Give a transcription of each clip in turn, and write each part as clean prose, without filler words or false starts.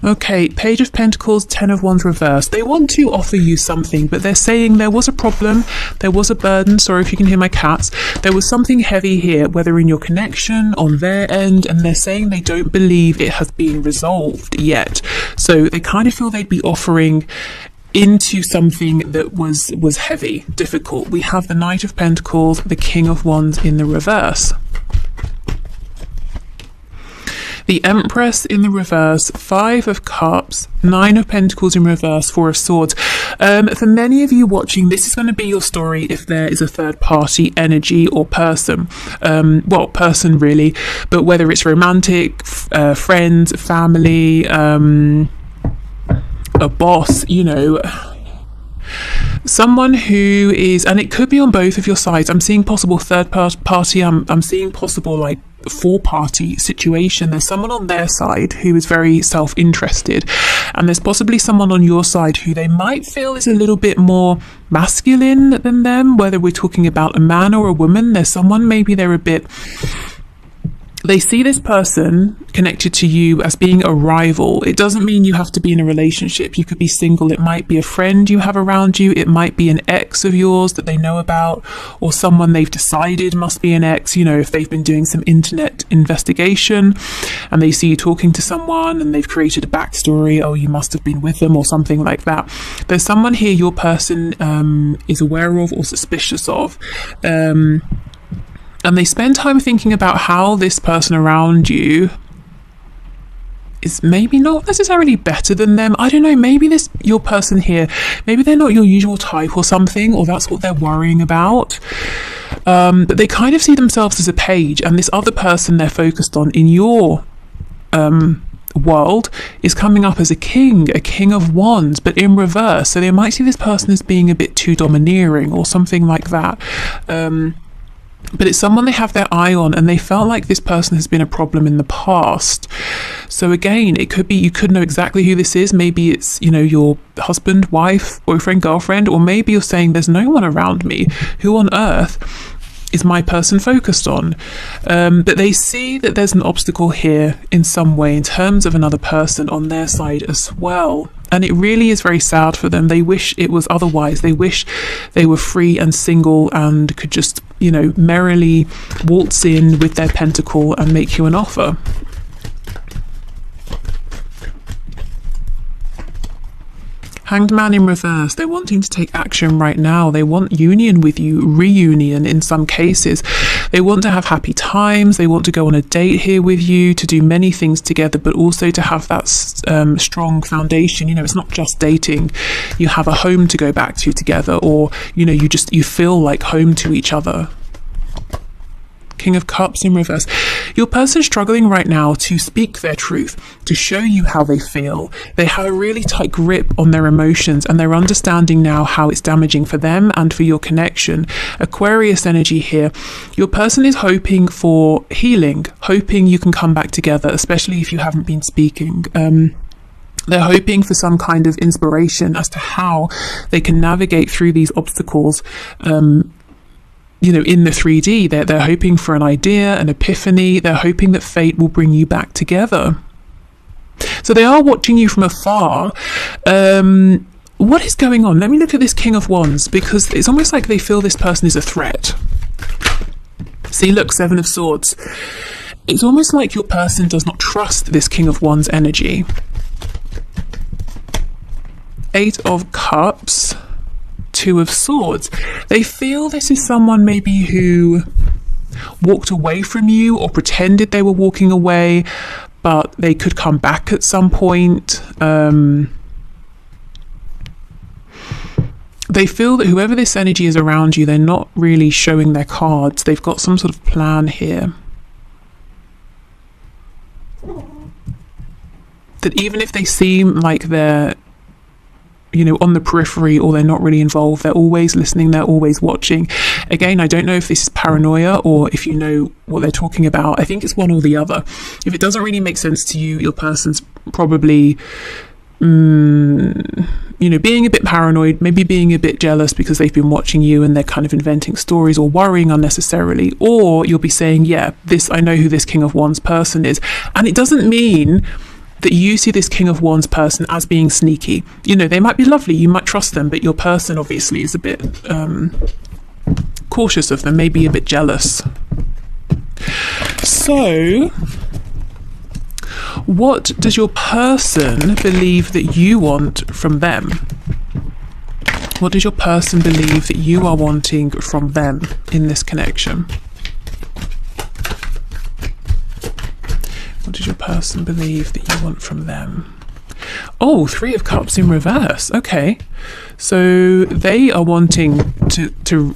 Okay, Page of Pentacles, Ten of Wands reversed. They want to offer you something, but they're saying there was a problem, there was a burden. Sorry if you can hear my cats. There was something heavy here, whether in your connection, on their end, and they're saying they don't believe it has been resolved yet. So they kind of feel they'd be offering into something that was heavy, difficult. We have the Knight of Pentacles, the King of Wands in the reverse. The Empress in the reverse, Five of Cups, Nine of Pentacles in reverse, Four of Swords. For many of you watching, this is going to be your story if there is a third party energy or person. Well, person really, but whether it's romantic, friends, family, a boss, you know, someone who is, and it could be on both of your sides. I'm seeing possible third party. I'm seeing possible like four-party situation. There's someone on their side who is very self-interested, and there's possibly someone on your side who they might feel is a little bit more masculine than them, whether we're talking about a man or a woman. There's someone, maybe they're a bit, they see this person connected to you as being a rival. It doesn't mean you have to be in a relationship. You could be single. It might be a friend you have around you. It might be an ex of yours that they know about, or someone they've decided must be an ex. You know, if they've been doing some internet investigation and they see you talking to someone and they've created a backstory, oh, you must have been with them or something like that. There's someone here your person is aware of or suspicious of. And they spend time thinking about how this person around you is maybe not necessarily better than them. I don't know, maybe your person here, maybe they're not your usual type or something, or that's what they're worrying about. But they kind of see themselves as a page, and this other person they're focused on in your world is coming up as a king of wands, but in reverse. So they might see this person as being a bit too domineering or something like that. But it's someone they have their eye on, and they felt like this person has been a problem in the past. So again, it could be, you could know exactly who this is. Maybe it's, you know, your husband, wife, boyfriend, girlfriend, or maybe you're saying there's no one around me. Who on earth is my person focused on? But they see that there's an obstacle here in some way in terms of another person on their side as well. And it really is very sad for them. They wish it was otherwise. They wish they were free and single and could just, you know, merrily waltz in with their pentacle and make you an offer. Hanged Man in reverse. They're wanting to take action right now. They want union with you, reunion in some cases. They want to have happy times. They want to go on a date here with you, to do many things together, but also to have that strong foundation. You know, it's not just dating. You have a home to go back to together, or, you know, you feel like home to each other. King of Cups in reverse. Your person's struggling right now to speak their truth, to show you how they feel. They have a really tight grip on their emotions, and they're understanding now how it's damaging for them and for your connection. Aquarius energy here. Your person is hoping for healing, hoping you can come back together, especially if you haven't been speaking. They're hoping for some kind of inspiration as to how they can navigate through these obstacles. You know, in the 3D, they're hoping for an idea, an epiphany. They're hoping that fate will bring you back together. So they are watching you from afar. What is going on? Let me look at this King of Wands, because it's almost like they feel this person is a threat. See, look, Seven of Swords. It's almost like your person does not trust this King of Wands energy. Eight of Cups. Two of Swords. They feel this is someone maybe who walked away from you or pretended they were walking away, but they could come back at some point. They feel that whoever this energy is around you, they're not really showing their cards. They've got some sort of plan here. That even if they seem like they're, you know, on the periphery, or they're not really involved, they're always listening, they're always watching. Again, I don't know if this is paranoia or if you know what they're talking about. I think it's one or the other. If it doesn't really make sense to you, your person's probably, you know, being a bit paranoid, maybe being a bit jealous because they've been watching you and they're kind of inventing stories or worrying unnecessarily. Or you'll be saying, yeah, I know who this King of Wands person is. And it doesn't mean that you see this King of Wands person as being sneaky. You know, they might be lovely, you might trust them, but your person obviously is a bit cautious of them, maybe a bit jealous. So, what does your person believe that you want from them? What does your person believe that you are wanting from them in this connection? What does your person believe that you want from them? Oh, Three of Cups in reverse. Okay. So they are wanting to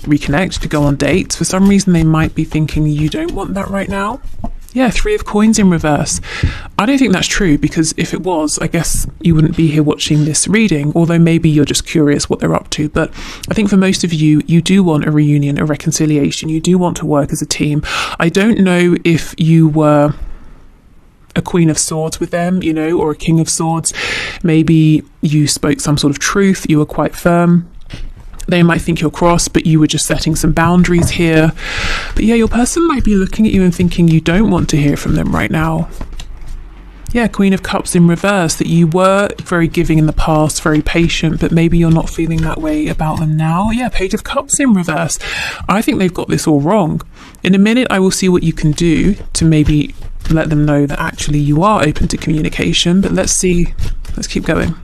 reconnect, to go on dates. For some reason, they might be thinking you don't want that right now. Yeah, Three of Coins in reverse. I don't think that's true, because if it was, I guess you wouldn't be here watching this reading, although maybe you're just curious what they're up to. But I think for most of you, you do want a reunion, a reconciliation. You do want to work as a team. I don't know if you were a Queen of Swords with them, you know, or a King of Swords. Maybe you spoke some sort of truth, you were quite firm. They might think you're cross, but you were just setting some boundaries here. But yeah, your person might be looking at you and thinking you don't want to hear from them right now. Yeah, Queen of Cups in reverse, that you were very giving in the past, very patient, but maybe you're not feeling that way about them now. Yeah, Page of Cups in reverse. I think they've got this all wrong. In a minute, I will see what you can do to maybe let them know that actually you are open to communication, but let's keep going.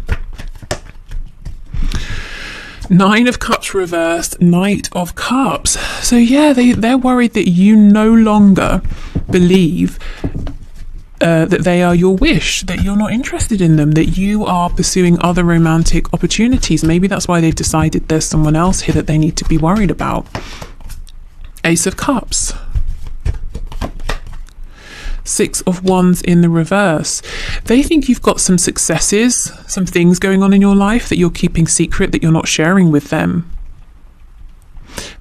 Nine of Cups reversed, Knight of Cups. So yeah, they're worried that you no longer believe that they are your wish, that you're not interested in them, that you are pursuing other romantic opportunities. Maybe that's why they've decided there's someone else here that they need to be worried about. Ace of Cups. Six of Wands in the reverse. They think you've got some successes, some things going on in your life that you're keeping secret, that you're not sharing with them.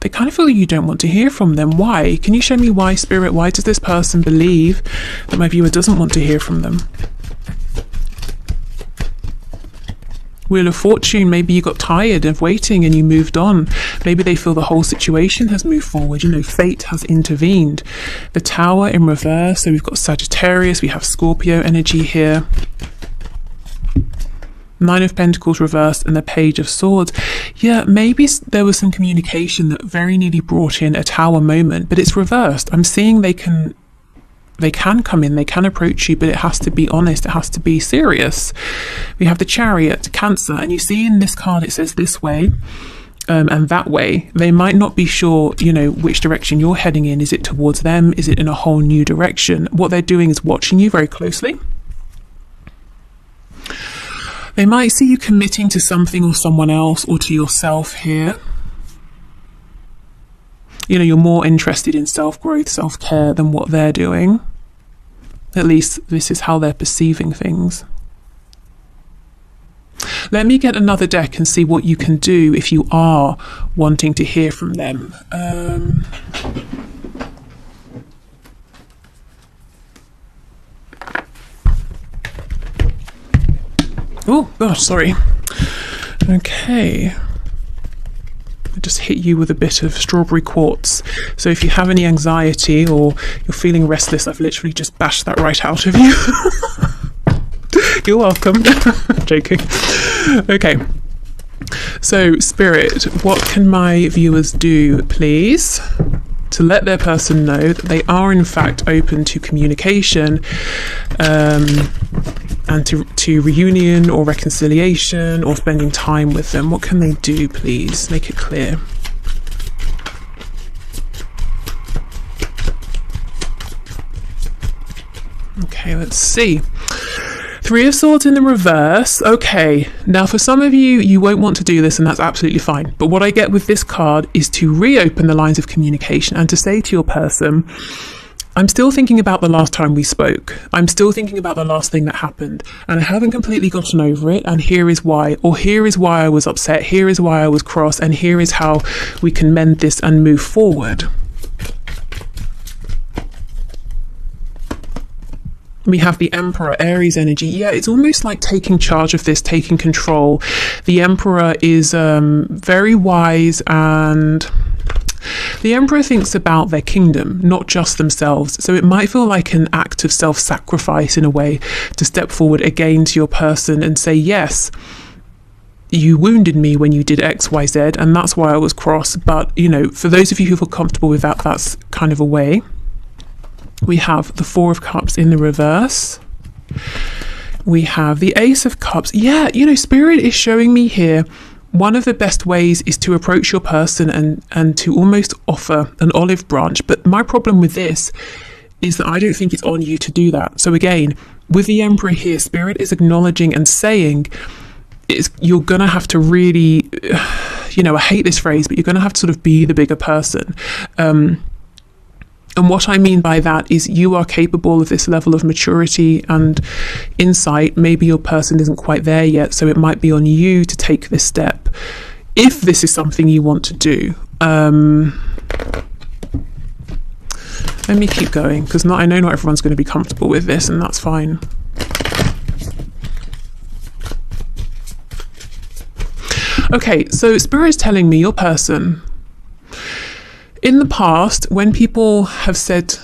They kind of feel you don't want to hear from them. Why? Can you show me why, Spirit? Why does this person believe that my viewer doesn't want to hear from them? Wheel of Fortune, maybe you got tired of waiting and you moved on. Maybe they feel the whole situation has moved forward. You know, fate has intervened. The Tower in reverse. So we've got Sagittarius, we have Scorpio energy here. Nine of Pentacles reversed and the Page of Swords. Yeah, maybe there was some communication that very nearly brought in a Tower moment, but it's reversed. I'm seeing they can come in, they can approach you, but it has to be honest, it has to be serious. We have the Chariot, Cancer, and you see in this card it says this way and that way. They might not be sure, you know, which direction you're heading in. Is it towards them? Is it in a whole new direction? What they're doing is watching you very closely. They might see you committing to something or someone else or to yourself here. You know, you're more interested in self-growth, self-care than what they're doing. At least this is how they're perceiving things. Let me get another deck and see what you can do if you are wanting to hear from them. Oh, gosh, sorry. Okay. I just hit you with a bit of strawberry quartz. So if you have any anxiety or you're feeling restless, I've literally just bashed that right out of you. You're welcome. Joking. Okay. So, Spirit, what can my viewers do, please, to let their person know that they are in fact open to communication and to reunion or reconciliation or spending time with them? What can they do, please? Make it clear. Okay, let's see. Three of Swords in the reverse. Okay, now for some of you, you won't want to do this and that's absolutely fine. But what I get with this card is to reopen the lines of communication and to say to your person, I'm still thinking about the last time we spoke. I'm still thinking about the last thing that happened and I haven't completely gotten over it, and here is why, or here is why I was upset, here is why I was cross, and here is how we can mend this and move forward. We have the Emperor, Aries energy. Yeah, it's almost like taking charge of this, taking control. The Emperor is very wise and The Emperor thinks about their kingdom, not just themselves. So it might feel like an act of self-sacrifice in a way to step forward again to your person and say, yes, you wounded me when you did X, Y, Z, and that's why I was cross. But, you know, for those of you who feel comfortable with that, that's kind of a way. We have the Four of Cups in the reverse. We have the Ace of Cups. Yeah, you know, Spirit is showing me here, one of the best ways is to approach your person and to almost offer an olive branch. But my problem with this is that I don't think it's on you to do that. So again, with the Emperor here, Spirit is acknowledging and saying, you're going to have to really, you know, I hate this phrase, but you're going to have to sort of be the bigger person. And what I mean by that is you are capable of this level of maturity and insight. Maybe your person isn't quite there yet, so it might be on you to take this step if this is something you want to do. Let me keep going, because I know not everyone's going to be comfortable with this, and that's fine. Okay, so Spirit is telling me your person, in the past, when people have said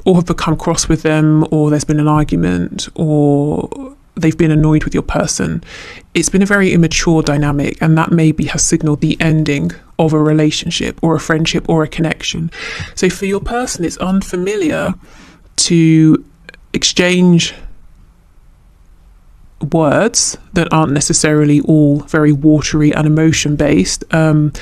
or have become cross with them, or there's been an argument, or they've been annoyed with your person, it's been a very immature dynamic, and that maybe has signaled the ending of a relationship or a friendship or a connection. So for your person, it's unfamiliar to exchange words that aren't necessarily all very watery and emotion based, to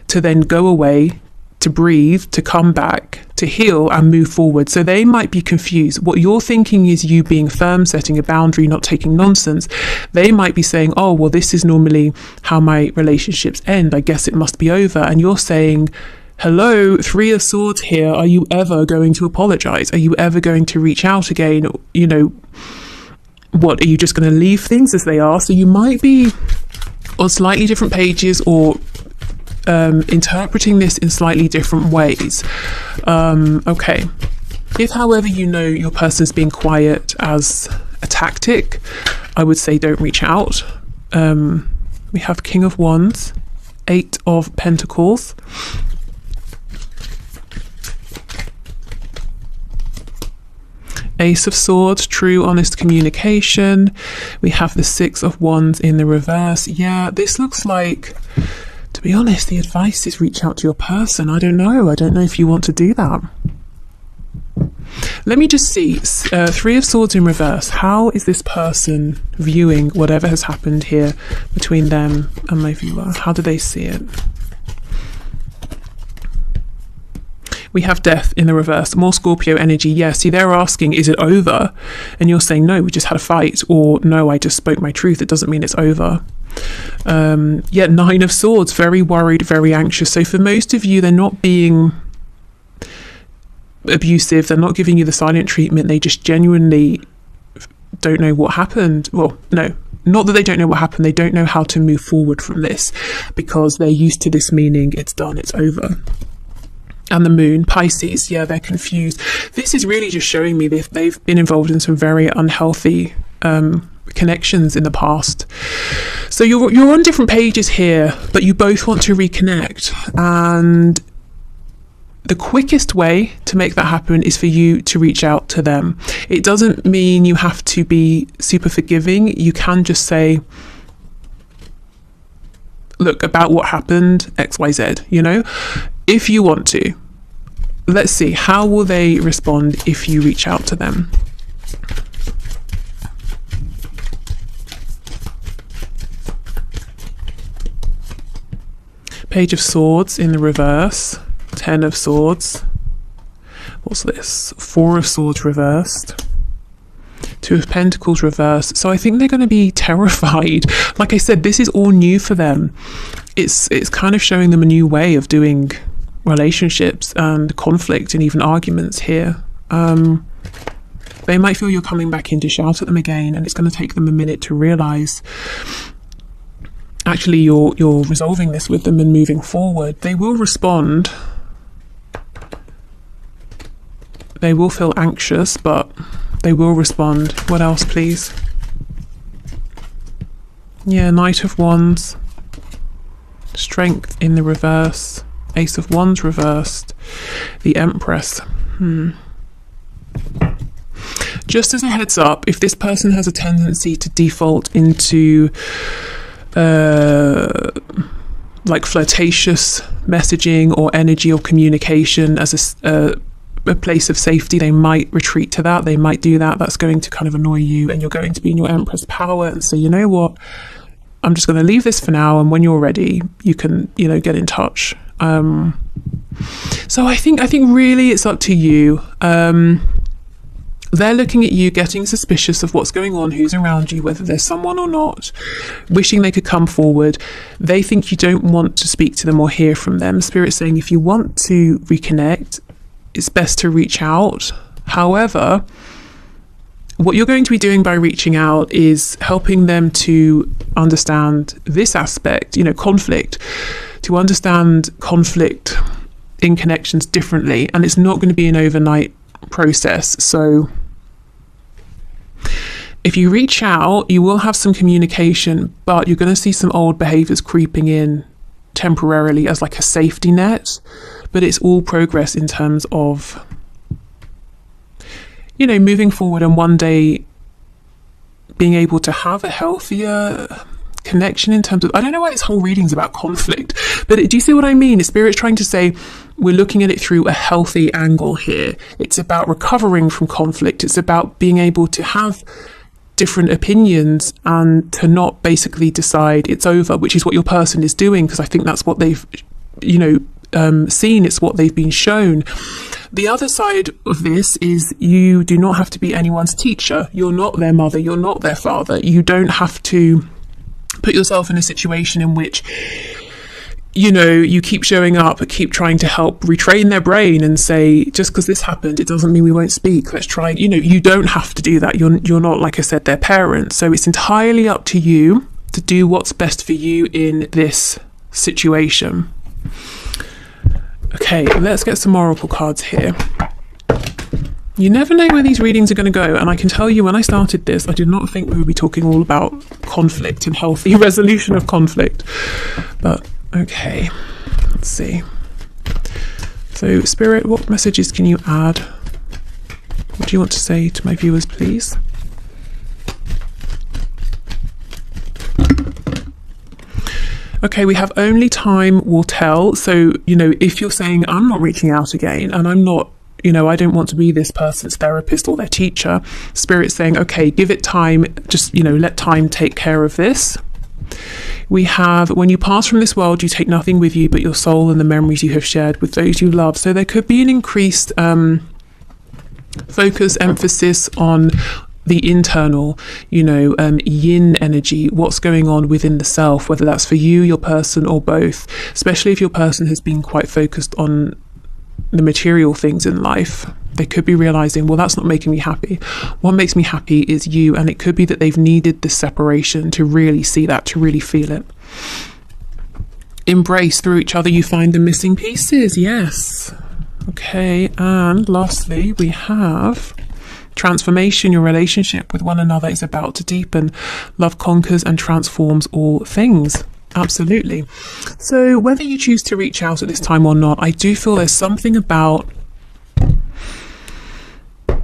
then go away, to breathe, to come back, to heal and move forward. So they might be confused. What you're thinking is you being firm, setting a boundary, not taking nonsense. They might be saying, oh, well, this is normally how my relationships end. I guess it must be over. And you're saying, hello, Three of Swords here. Are you ever going to apologize? Are you ever going to reach out again? You know, what, are you just going to leave things as they are? So you might be on slightly different pages, or interpreting this in slightly different ways. Okay. If, however, you know your person's being quiet as a tactic, I would say don't reach out. We have King of Wands, Eight of Pentacles, Ace of Swords, true, honest communication. We have the Six of Wands in the reverse. Yeah, this looks like, to be honest, the advice is reach out to your person. I don't know if you want to do that. Let me just see. Three of Swords in reverse. How is this person viewing whatever has happened here between them and my viewer? How do they see it? We have Death in the reverse. More Scorpio energy. Yeah, see, they're asking, is it over? And you're saying, no, we just had a fight. Or, no, I just spoke my truth. It doesn't mean it's over. Yeah, Nine of Swords. Very worried, very anxious. So for most of you, they're not being abusive. They're not giving you the silent treatment. They just genuinely don't know what happened. Well, no, not that they don't know what happened. They don't know how to move forward from this, because they're used to this meaning it's done, it's over. And the Moon, Pisces, yeah, they're confused. This is really just showing me that they've been involved in some very unhealthy connections in the past. So you're on different pages here, but you both want to reconnect. And the quickest way to make that happen is for you to reach out to them. It doesn't mean you have to be super forgiving. You can just say, look, about what happened, XYZ, you know, if you want to. Let's see, how will they respond if you reach out to them? Page of Swords in the reverse, Ten of Swords. What's this? Four of Swords reversed. Two of Pentacles reversed. So I think they're going to be terrified. Like I said, this is all new for them. It's kind of showing them a new way of doing relationships and conflict and even arguments here. They might feel you're coming back in to shout at them again, and it's going to take them a minute to realize actually you're resolving this with them and moving forward. They will respond. They will feel anxious, but they will respond. What else, please? Yeah, Knight of Wands. Strength in the reverse. Ace of Wands reversed. The Empress. Just as a heads up, if this person has a tendency to default into like flirtatious messaging or energy or communication as a place of safety, they might retreat to that. They might do that. That's going to kind of annoy you, and you're going to be in your Empress power and say, you know what, I'm just going to leave this for now, and when you're ready, you can, you know, get in touch. So I think really it's up to you. They're looking at you, getting suspicious of what's going on, who's around you, whether there's someone or not, wishing they could come forward. They think you don't want to speak to them or hear from them. Spirit's saying if you want to reconnect, it's best to reach out. However, what you're going to be doing by reaching out is helping them to understand this aspect, you know, conflict, to understand conflict in connections differently. And it's not going to be an overnight process. So if you reach out, you will have some communication, but you're going to see some old behaviors creeping in temporarily as like a safety net. But it's all progress in terms of, you know, moving forward and one day being able to have a healthier connection in terms of, I don't know why this whole reading's about conflict, but do you see what I mean? The Spirit's trying to say we're looking at it through a healthy angle here. It's about recovering from conflict. It's about being able to have different opinions and to not basically decide it's over, which is what your person is doing, because I think that's what they've, you know, seen. It's what they've been shown. The other side of this is you do not have to be anyone's teacher. You're not their mother. You're not their father. You don't have to put yourself in a situation in which, you know, you keep showing up, keep trying to help retrain their brain and say, just because this happened, it doesn't mean we won't speak. Let's try. You know, you don't have to do that. You're not, like I said, their parents. So it's entirely up to you to do what's best for you in this situation. Okay, let's get some oracle cards here. You never know where these readings are going to go, and I can tell you when I started this, I did not think we would be talking all about conflict and healthy resolution of conflict. But okay, let's see. So Spirit, what messages can you add? What do you want to say to my viewers, please? Okay, we have only time will tell. So, you know, if you're saying, I'm not reaching out again, and I'm not, you know, I don't want to be this person's therapist or their teacher, Spirit's saying, okay, give it time, just, you know, let time take care of this. We have, when you pass from this world, you take nothing with you but your soul and the memories you have shared with those you love. So there could be an increased focus, emphasis on the internal, you know, yin energy, what's going on within the self, whether that's for you, your person, or both, especially if your person has been quite focused on the material things in life. They could be realizing, well, that's not making me happy. What makes me happy is you. And it could be that they've needed this separation to really see that, to really feel it. Embrace through each other, you find the missing pieces. Yes. Okay. And lastly, we have transformation. Your relationship with one another is about to deepen. Love conquers and transforms all things. Absolutely. So whether you choose to reach out at this time or not, I do feel there's something about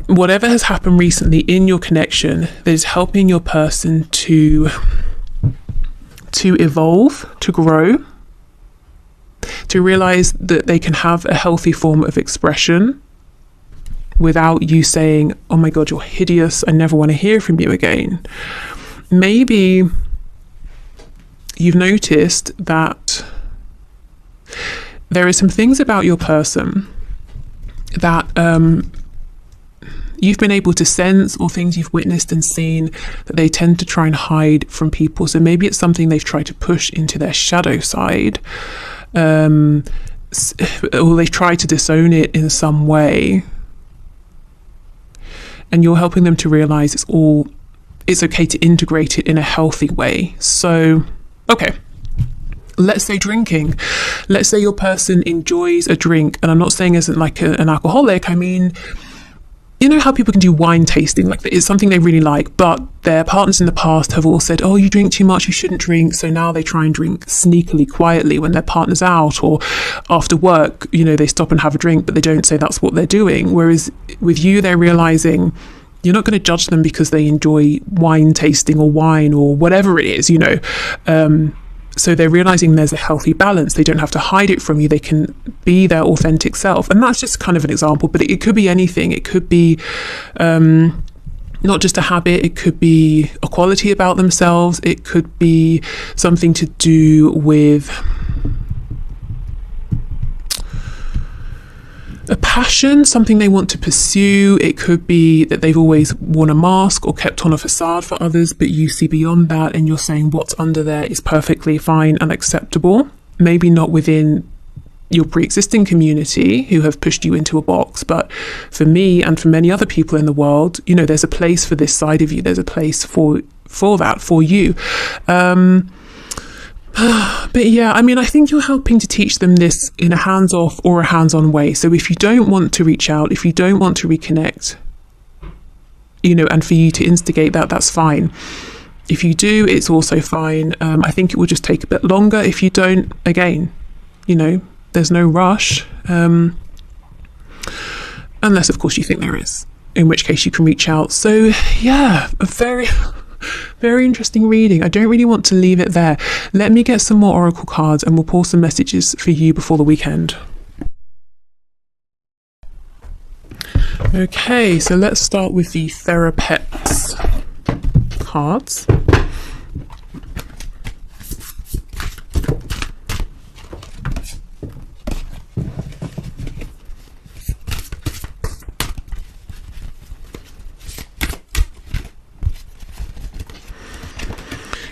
whatever has happened recently in your connection that is helping your person to evolve, to grow, to realize that they can have a healthy form of expression without you saying, oh my God, you're hideous, I never want to hear from you again. Maybe you've noticed that there are some things about your person that you've been able to sense, or things you've witnessed and seen that they tend to try and hide from people. So maybe it's something they've tried to push into their shadow side, or they try to disown it in some way. And you're helping them to realize it's okay to integrate it in a healthy way. So, okay, let's say drinking. Let's say your person enjoys a drink, and I'm not saying isn't like an alcoholic. I mean, you know how people can do wine tasting, like it's something they really like, but their partners in the past have all said, oh, you drink too much, you shouldn't drink. So now they try and drink sneakily, quietly when their partner's out, or after work, you know, they stop and have a drink, but they don't say that's what they're doing. Whereas with you, they're realizing you're not going to judge them because they enjoy wine tasting or wine or whatever it is, you know. So they're realizing there's a healthy balance. They don't have to hide it from you. They can be their authentic self. And that's just kind of an example, but it could be anything. It could be not just a habit. It could be a quality about themselves. It could be something to do with a passion, something they want to pursue. It could be that they've always worn a mask or kept on a facade for others, but you see beyond that and you're saying what's under there is perfectly fine and acceptable. Maybe not within your pre-existing community who have pushed you into a box, but for me and for many other people in the world, you know, there's a place for this side of you. There's a place for that, for you. But yeah, I mean, I think you're helping to teach them this in a hands-off or a hands-on way. So if you don't want to reach out, if you don't want to reconnect, you know, and for you to instigate that, that's fine. If you do, it's also fine. I think it will just take a bit longer. If you don't, again, you know, there's no rush. Unless, of course, you think there is, in which case you can reach out. So yeah, a very interesting reading. I don't really want to leave it there. Let me get some more oracle cards and we'll pull some messages for you before the weekend. Okay, so let's start with the Therapeps cards.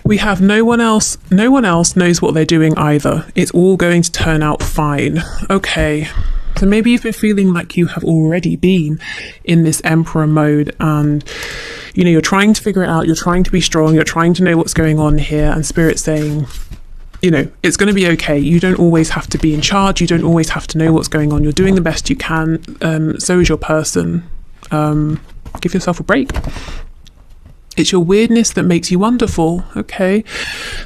We have no one else knows what they're doing either. It's all going to turn out fine. Okay, so maybe you've been feeling like you have already been in this Emperor mode and, you know, you're trying to figure it out, you're trying to be strong, you're trying to know what's going on here, and Spirit's saying, you know, it's going to be okay. You don't always have to be in charge. You don't always have to know what's going on. You're doing the best you can. So is your person. Give yourself a break. It's your weirdness that makes you wonderful. Okay,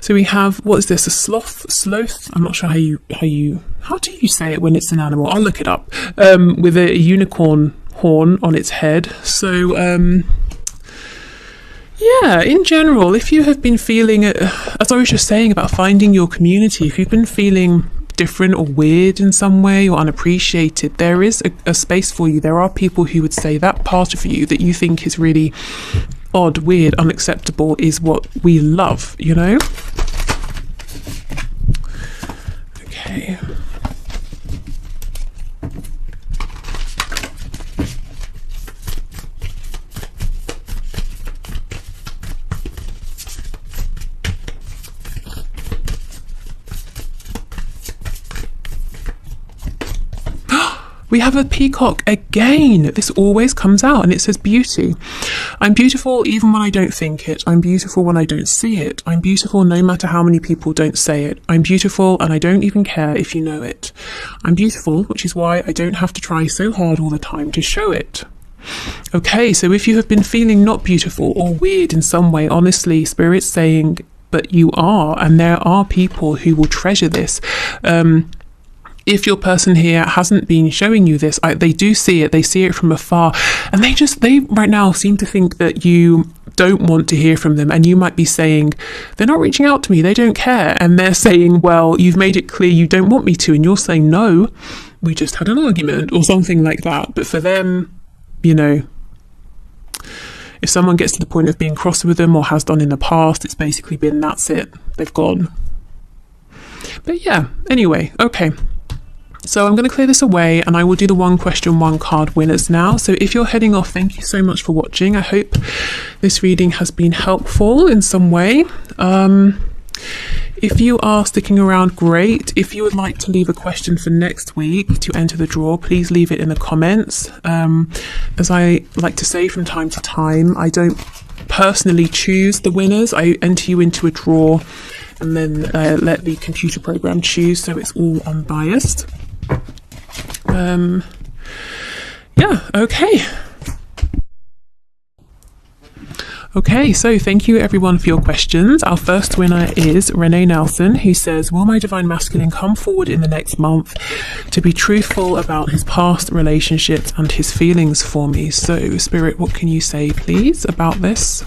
so we have, what is this, a sloth? I'm not sure how do you say it when it's an animal? I'll look it up. With a unicorn horn on its head. So yeah, in general, if you have been feeling, as I was just saying about finding your community, if you've been feeling different or weird in some way or unappreciated, there is a space for you. There are people who would say that part of you that you think is really odd, weird, unacceptable is what we love, you know? Okay. We have a peacock again. This always comes out and it says beauty. I'm beautiful even when I don't think it. I'm beautiful when I don't see it. I'm beautiful no matter how many people don't say it. I'm beautiful and I don't even care if you know it. I'm beautiful, which is why I don't have to try so hard all the time to show it. Okay, so if you have been feeling not beautiful or weird in some way, honestly, Spirit's saying, but you are, and there are people who will treasure this. If your person here hasn't been showing you this, they do see it. They see it from afar, and they right now seem to think that you don't want to hear from them. And you might be saying, they're not reaching out to me, they don't care. And they're saying, well, you've made it clear you don't want me to. And you're saying, no, we just had an argument or something like that. But for them, you know, if someone gets to the point of being cross with them or has done in the past, it's basically been, that's it, they've gone. But yeah, anyway, okay. So I'm going to clear this away and I will do the one question, one card winners now. So if you're heading off, thank you so much for watching. I hope this reading has been helpful in some way. If you are sticking around, great. If you would like to leave a question for next week to enter the draw, please leave it in the comments. As I like to say from time to time, I don't personally choose the winners. I enter you into a draw and then let the computer program choose, so it's all unbiased. Yeah, okay. Okay, so thank you everyone for your questions. Our first winner is Renee Nelson, who says, will my divine masculine come forward in the next month to be truthful about his past relationships and his feelings for me? So, Spirit, what can you say, please, about this?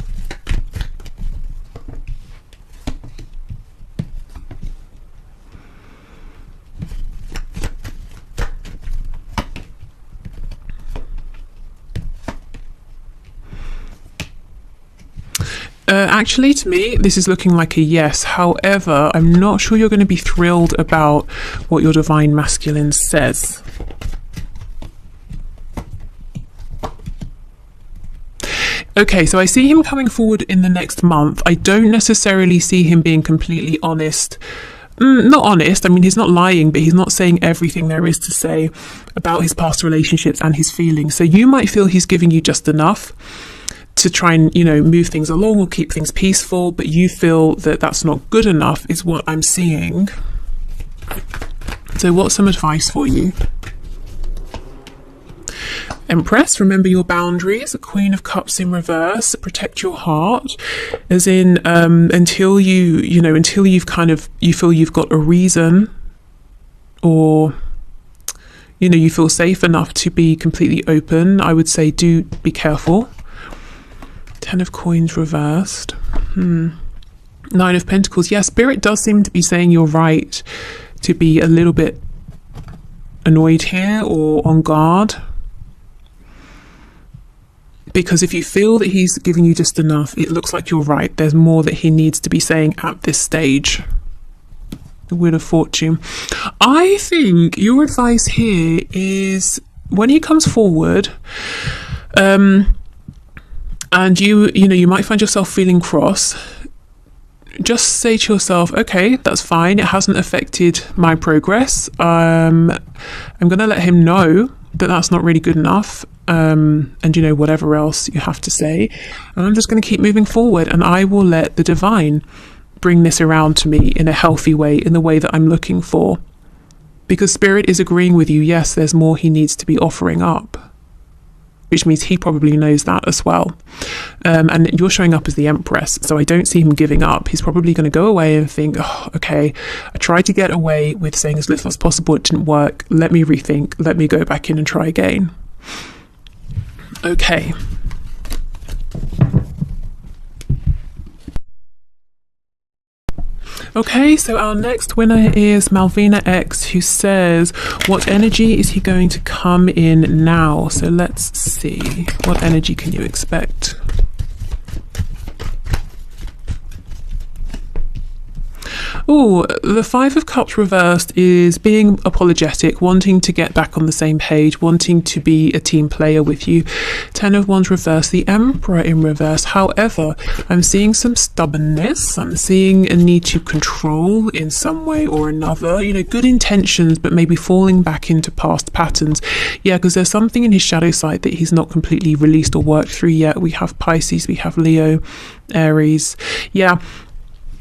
Actually, to me, this is looking like a yes. However, I'm not sure you're going to be thrilled about what your divine masculine says. Okay, so I see him coming forward in the next month. I don't necessarily see him being completely honest. Not honest, I mean, he's not lying, but he's not saying everything there is to say about his past relationships and his feelings. So you might feel he's giving you just enough to try and, you know, move things along or keep things peaceful, but you feel that that's not good enough, is what I'm seeing. So what's some advice for you? Empress, remember your boundaries. Queen of Cups in reverse, protect your heart, as in until you've kind of, you feel you've got a reason, or you feel safe enough to be completely open. I would say do be careful. 10 of Coins reversed. 9 of Pentacles. Yeah, Spirit does seem to be saying you're right to be a little bit annoyed here or on guard. Because if you feel that he's giving you just enough, it looks like you're right. There's more that he needs to be saying at this stage. The Wheel of Fortune. I think your advice here is when he comes forward, and you might find yourself feeling cross, just say to yourself, okay, that's fine. It hasn't affected my progress. I'm going to let him know that that's not really good enough. And whatever else you have to say. And I'm just going to keep moving forward, and I will let the divine bring this around to me in a healthy way, in the way that I'm looking for. Because Spirit is agreeing with you. Yes, there's more he needs to be offering up, which means he probably knows that as well. And you're showing up as the Empress, so I don't see him giving up. He's probably going to go away and think, oh, okay, I tried to get away with saying as little as possible. It didn't work. Let me rethink. Let me go back in and try again. Okay. Okay, so our next winner is Malvina X, who says, what energy is he going to come in now? So let's see. What energy can you expect? Oh, the 5 of Cups reversed is being apologetic, wanting to get back on the same page, wanting to be a team player with you. 10 of Wands reversed, the Emperor in reverse. However, I'm seeing some stubbornness. I'm seeing a need to control in some way or another. Good intentions, but maybe falling back into past patterns. Yeah, because there's something in his shadow side that he's not completely released or worked through yet. We have Pisces, we have Leo, Aries. Yeah.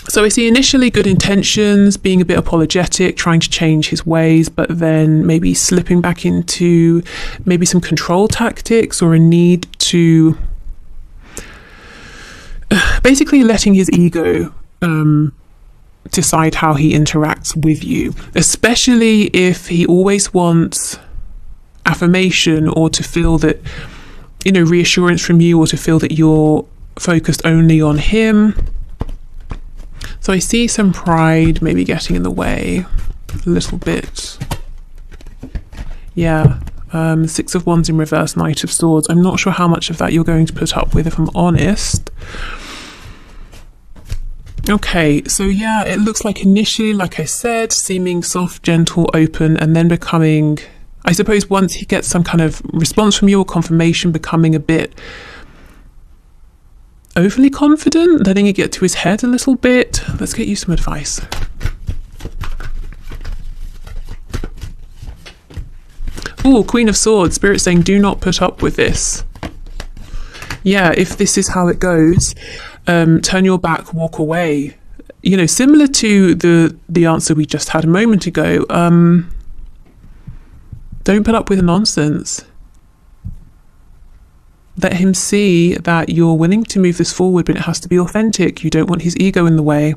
So I see initially good intentions, being a bit apologetic, trying to change his ways, but then maybe slipping back into maybe some control tactics or a need to basically letting his ego decide how he interacts with you, especially if he always wants affirmation or to feel that, reassurance from you, or to feel that you're focused only on him. So I see some pride maybe getting in the way a little bit. Yeah, 6 of Wands in reverse, Knight of Swords. I'm not sure how much of that you're going to put up with, if I'm honest. Okay, so yeah, it looks like initially, like I said, seeming soft, gentle, open, and then becoming, I suppose once he gets some kind of response from you or confirmation, becoming a bit overly confident, letting it get to his head a little bit. Let's get you some advice. Oh, Queen of Swords. Spirit saying, do not put up with this. Yeah, if this is how it goes, turn your back, walk away. Similar to the answer we just had a moment ago. Don't put up with nonsense. Let him see that you're willing to move this forward, but it has to be authentic. You don't want his ego in the way.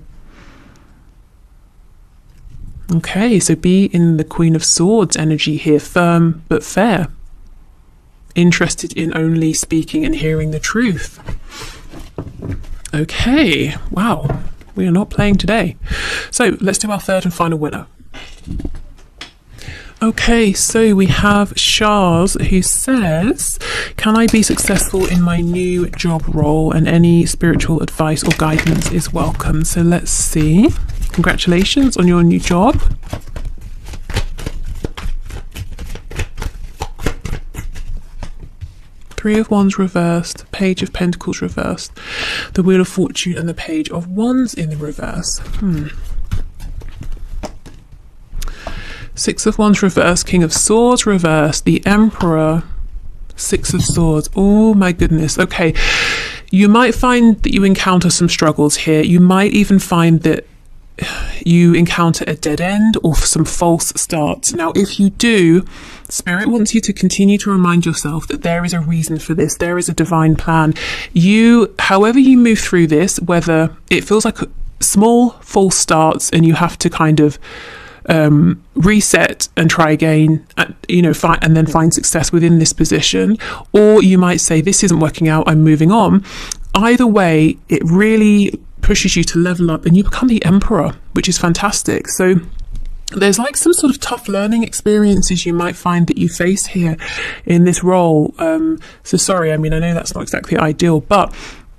Okay, so be in the Queen of Swords energy here, firm but fair. Interested in only speaking and hearing the truth. Okay, wow, we are not playing today. So let's do our third and final winner. Okay, so we have Shaz, who says, can I be successful in my new job role, and any spiritual advice or guidance is welcome. So let's see. Congratulations on your new job. Three of Wands reversed, Page of Pentacles reversed, the Wheel of Fortune and the Page of Wands in the reverse. Six of Wands reversed, King of Swords reversed, the Emperor, Six of Swords. Oh my goodness. Okay, you might find that you encounter some struggles here. You might even find that you encounter a dead end or some false starts. Now, if you do, Spirit wants you to continue to remind yourself that there is a reason for this. There is a divine plan. However you move through this, whether it feels like small false starts and you have to kind of reset and try again, and then find success within this position, or you might say, this isn't working out, I'm moving on. Either way, it really pushes you to level up and you become the Emperor, which is fantastic. So there's like some sort of tough learning experiences you might find that you face here in this role. So sorry, I mean, I know that's not exactly ideal, but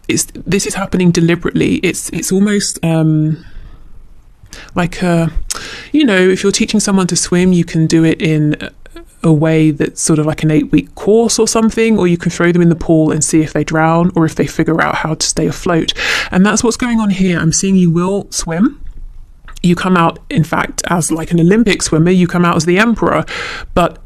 this is happening deliberately. It's almost like if you're teaching someone to swim, you can do it in a way that's sort of like an 8-week course or something, or you can throw them in the pool and see if they drown or if they figure out how to stay afloat. And that's what's going on here. I'm seeing you will swim. You come out, in fact, as like an Olympic swimmer. You come out as the Emperor. But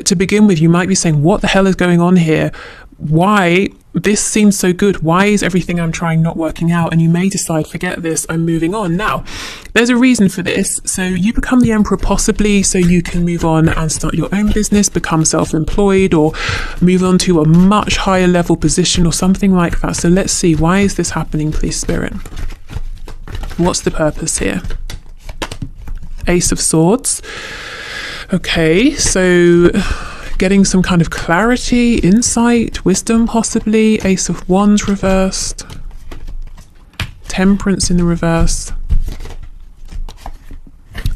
to begin with, you might be saying, what the hell is going on here? Why? This seems so good. Why is everything I'm trying not working out? And you may decide, forget this, I'm moving on. Now, there's a reason for this. So you become the Emperor possibly so you can move on and start your own business, become self-employed, or move on to a much higher level position or something like that. So let's see, why is this happening, please, Spirit? What's the purpose here? Ace of Swords. Okay, so getting some kind of clarity, insight, wisdom possibly. Ace of Wands reversed. Temperance in the reverse.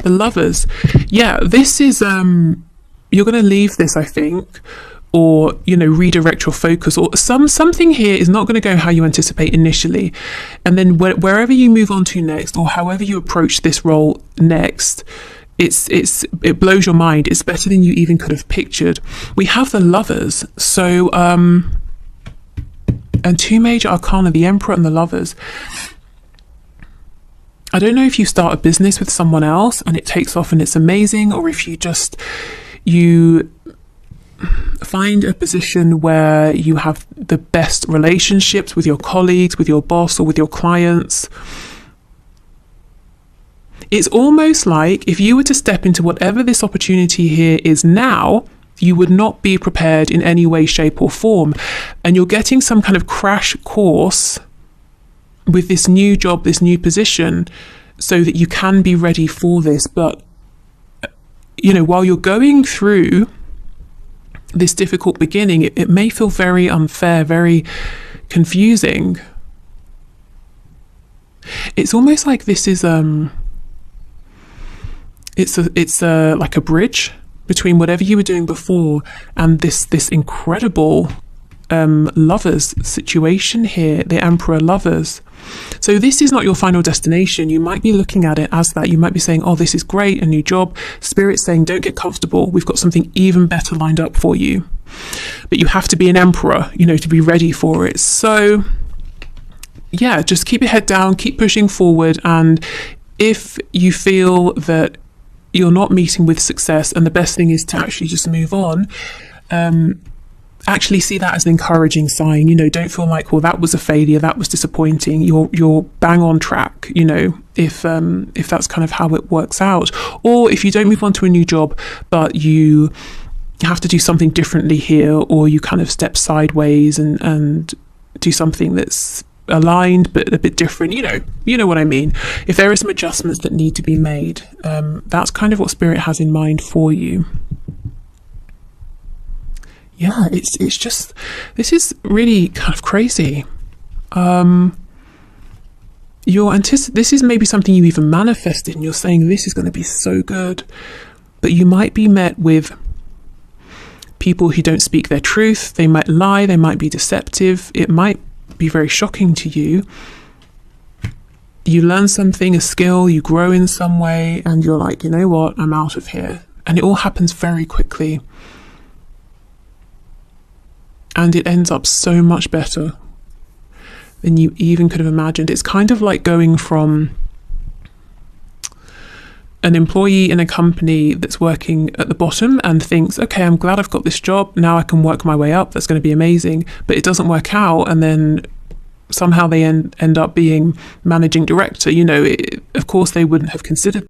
The Lovers. Yeah, this is, you're going to leave this, I think, or, redirect your focus, or something here is not going to go how you anticipate initially. And then wherever you move on to next, or however you approach this role next, it blows your mind. It's better than you even could have pictured. We have the Lovers. So, and two major arcana, the Emperor and the Lovers. I don't know if you start a business with someone else and it takes off and it's amazing, or if you find a position where you have the best relationships with your colleagues, with your boss, or with your clients. It's almost like if you were to step into whatever this opportunity here is now, you would not be prepared in any way, shape, or form. And you're getting some kind of crash course with this new job, this new position, so that you can be ready for this. But, while you're going through this difficult beginning, it may feel very unfair, very confusing. It's almost like this is it's like a bridge between whatever you were doing before and this incredible Lovers situation here, the Emperor Lovers. So this is not your final destination. You might be looking at it as that. You might be saying, oh, this is great, a new job. Spirit's saying, don't get comfortable. We've got something even better lined up for you. But you have to be an Emperor, to be ready for it. So yeah, just keep your head down, keep pushing forward. And if you feel that you're not meeting with success and the best thing is to actually just move on, actually see that as an encouraging sign. Don't feel like, well, that was a failure, that was disappointing. You're bang on track, if that's kind of how it works out. Or if you don't move on to a new job, but you have to do something differently here, or you kind of step sideways and do something that's aligned but a bit different. You know what I mean. If there are some adjustments that need to be made, that's kind of what Spirit has in mind for you. Yeah, it's just, this is really kind of crazy. This is maybe something you even manifested, and you're saying this is going to be so good, but you might be met with people who don't speak their truth. They might lie, they might be deceptive. It might be very shocking to you. You learn something, a skill, you grow in some way, and you're like, you know what, I'm out of here. And it all happens very quickly. And it ends up so much better than you even could have imagined. It's kind of like going from an employee in a company that's working at the bottom and thinks, okay, I'm glad I've got this job, now I can work my way up, that's going to be amazing. But it doesn't work out, and then somehow they end up being managing director. Of course they wouldn't have considered